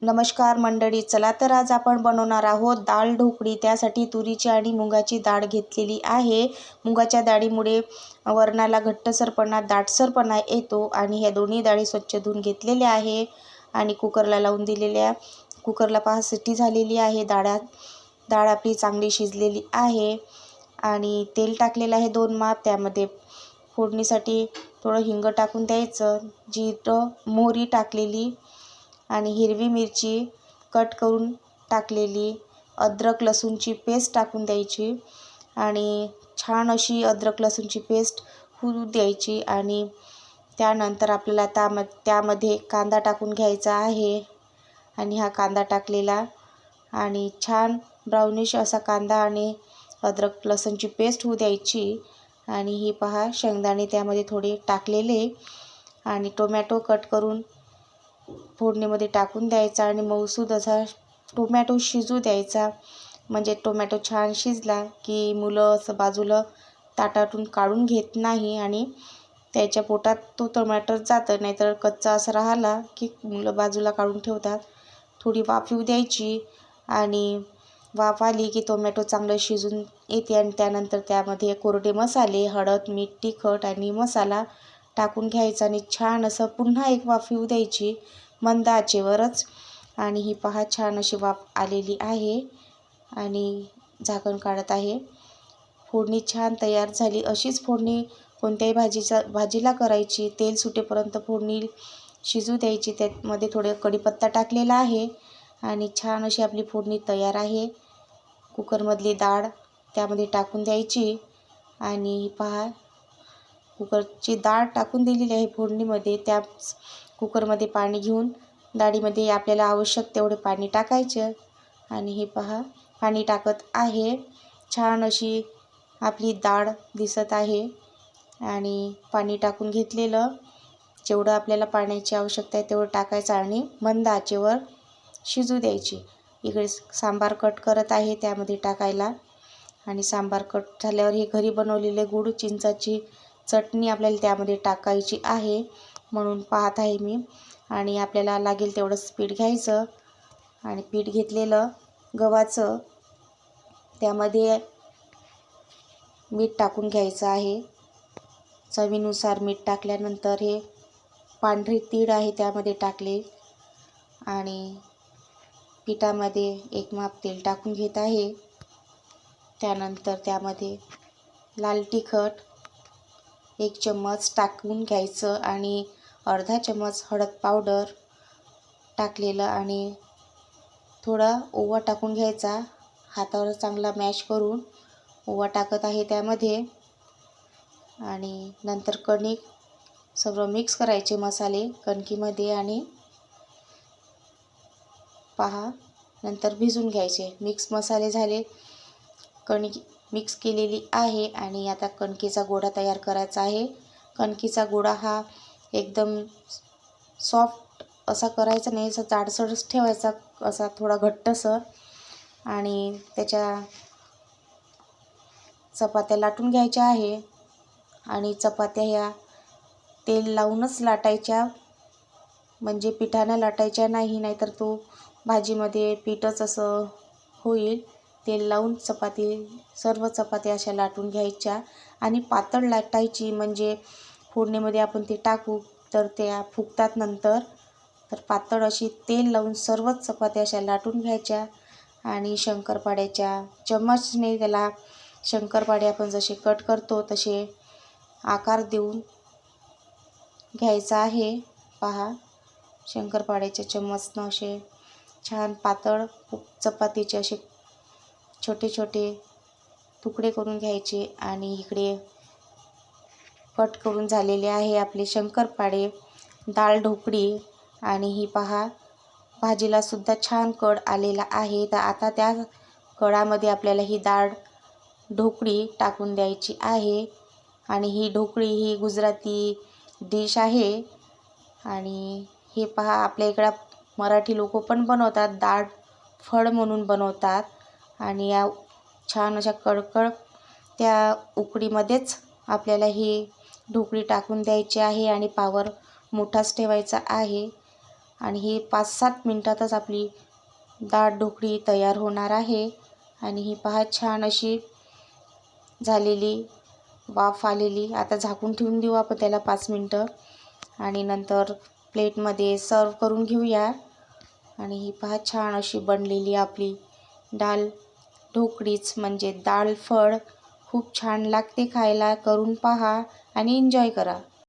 नमस्कार मंडळी, चला तर आज आपण बनवणार आहोत डाळ ढोकळी। त्यासाठी तुरीची आणि मुगाची डाळ घेतलेली आहे। मुगाच्या डाळीमुळे वरणाला घट्टसरपणा दाटसरपणा येतो आणि ह्या दोन्ही डाळी स्वच्छ धुवून घेतलेल्या आहे आणि कुकरला लावून दिलेल्या। कुकरला 5 शिट्टी झालेली आहे। डाळ आपली चांगली शिजलेली आहे आणि तेल टाकलेलं आहे 2 माप। त्यामध्ये फोडणीसाठी थोडं हिंग टाकून द्यायचं, जिरं मोहरी टाकलेली आणि हिरवी मिरची कट करून टाकलेली, अद्रक लसूणची पेस्ट टाकून द्यायची आणि छान अशी अद्रक लसूणची पेस्ट होऊ द्यायची आणि त्यानंतर आपल्याला त्यामध्ये कांदा टाकून घ्यायचा आहे आणि हा कांदा टाकलेला आणि छान ब्राउनिश असा कांदा आणि अद्रक लसूणची पेस्ट होऊ द्यायची आणि ही पहा शेंगदाणे त्यामध्ये थोडे टाकलेले आणि टोमॅटो कट करून फोडणीमध्ये टाकून द्यायचा आणि मऊसूद असा टोमॅटो शिजू द्यायचा। म्हणजे टोमॅटो छान शिजला की मुलं असं बाजूला ताटातून काढून घेत नाही आणि त्याच्या पोटात तो टोमॅटो जातं, नाहीतर कच्चा असा राहिला की मुलं बाजूला काढून ठेवतात। थोडी वाफ येऊ द्यायची आणि वाफ आली की टोमॅटो चांगलं शिजून येते आणि त्यानंतर त्यामध्ये कोरडे मसाले, हळद, मीठ, तिखट आणि मसाला टाकून घ्यायचा आणि छान असं पुन्हा एक वाफ येऊ द्यायची मंद आचेवरच। आणि ही पहा छान अशी वाफ आलेली आहे आणि झाकण काढत आहे। फोडणी छान तयार झाली। अशीच फोडणी कोणत्याही भाजीला करायची। तेल सुटेपर्यंत फोडणी शिजू द्यायची। त्यामध्ये थोडे कढीपत्ता टाकलेला आहे आणि छान अशी आपली फोडणी तयार आहे। कुकरमधली डाळ त्यामध्ये टाकून द्यायची आणि पहा कुकरची डाळ टाकून दिलेली आहे फोडणीमध्ये। त्या कुकरमध्ये पाणी घेऊन डाळीमध्ये आपल्याला आवश्यक तेवढे पाणी टाकायचे आणि हे पहा पाणी टाकत आहे। छान अशी आपली डाळ दिसत आहे आणि पाणी टाकून घेतलेलं, जेवढं आपल्याला पाण्याची आवश्यकता आहे तेवढं टाकायचं आणि मंद आचेवर शिजू द्यायची। इकडे सांबार कट करत आहे त्यामध्ये टाकायला आणि सांबार कट झाल्यावर हे घरी बनवलेले गुळ चिंचाची चटणी आपल्याला त्यामध्ये टाकायची आहे म्हणून पाहत आहे मी। आणि आपल्याला लागेल तेवढंच पीठ घ्यायचं आणि पीठ घेतलेलं गव्हाचं त्यामध्ये मीठ टाकून घ्यायचं आहे। चवीनुसार मीठ टाकल्यानंतर हे पांढरे तीळ आहे त्यामध्ये टाकले आणि पिठामध्ये 1 माप तेल टाकून घेत आहे। त्यानंतर त्यामध्ये लाल तिखट 1 चम्मच टाकून घ्यायचं आणि अर्धा चम्मच हळद पावडर टाकलेलं आणि थोडा ओवा टाकून घ्यायचा। हातावर चांगला मॅश करून ओवा टाकत आहे त्यामध्ये आणि नंतर कणिक सर्व मिक्स करायचे मसाले कणकीमध्ये आणि पहा नंतर भिजून घ्यायचे। मिक्स मसाले झाले, कणिक मिक्स केलेली आहे आणि आता कणकीचा गोळा तयार करायचा आहे। कणकीचा गोळा हा एकदम सॉफ्ट असा करायचा नाही, असा जाडसरच ठेवायचा, असा थोडा घट्टसर आणि त्याच्या चपात्या लाटून घ्यायच्या आहे आणि चपात्या ह्या तेल लावूनच लाटायच्या, म्हणजे पिठानं लाटायच्या नाही, नाहीतर तो भाजीमध्ये पीठच असं होईल। तेल लावून सर्व चपात्या अशा लाटून घ्यायच्या आणि पातळ लाटायची, म्हणजे फोडणीमध्ये आपण ते टाकू तर त्या फुगतात नंतर। तर पातळ अशी तेल लावून सर्वच चपात्या अशा लाटून घ्यायच्या आणि शंकरपाड्याच्या चम्मचने त्याला शंकरपाडे आपण जसे कट करतो तसे आकार देऊन घ्यायचा आहे। पहा शंकरपाड्याच्या चम्मचनं असे छान पातळ चपातीचे असे छोटे छोटे तुकडे करून घ्यायचे आणि इकडे कट करून झालेले आहे आपले शंकरपाडे डाळ ढोकळी। आणि ही पहा भाजीला सुद्धा छान कड आलेला आहे। तर आता त्या कडामध्ये आपल्याला ही डाळ ढोकळी टाकून द्यायची आहे आणि ही ढोकळी ही गुजराती डिश आहे आणि हे पहा आपल्या इकडं मराठी लोक पण बनवतात, डाळ फळ म्हणून बनवतात आणि या छान अशा कडकड त्या उकडीमध्येच आपल्याला ही ढोकळी टाकून द्यायची आहे आणि पावर मोठाच ठेवायचा आहे आणि ही 5-7 मिनटातच आपली डाळ ढोकळी तयार होणार आहे. आणि ही पहा छान अशी झालेली, वाफ आलेली. आता झाकून ठेवून देऊ आपण त्याला 5 मिनटं आणि नंतर प्लेटमध्ये सर्व करून घेऊया. आणि ही पहा छान अशी बनलेली आपली डाळ ढोकळीच म्हणजे डाळ फळ. खूप छान लागते खायला. करून पहा आणि एन्जॉय करा.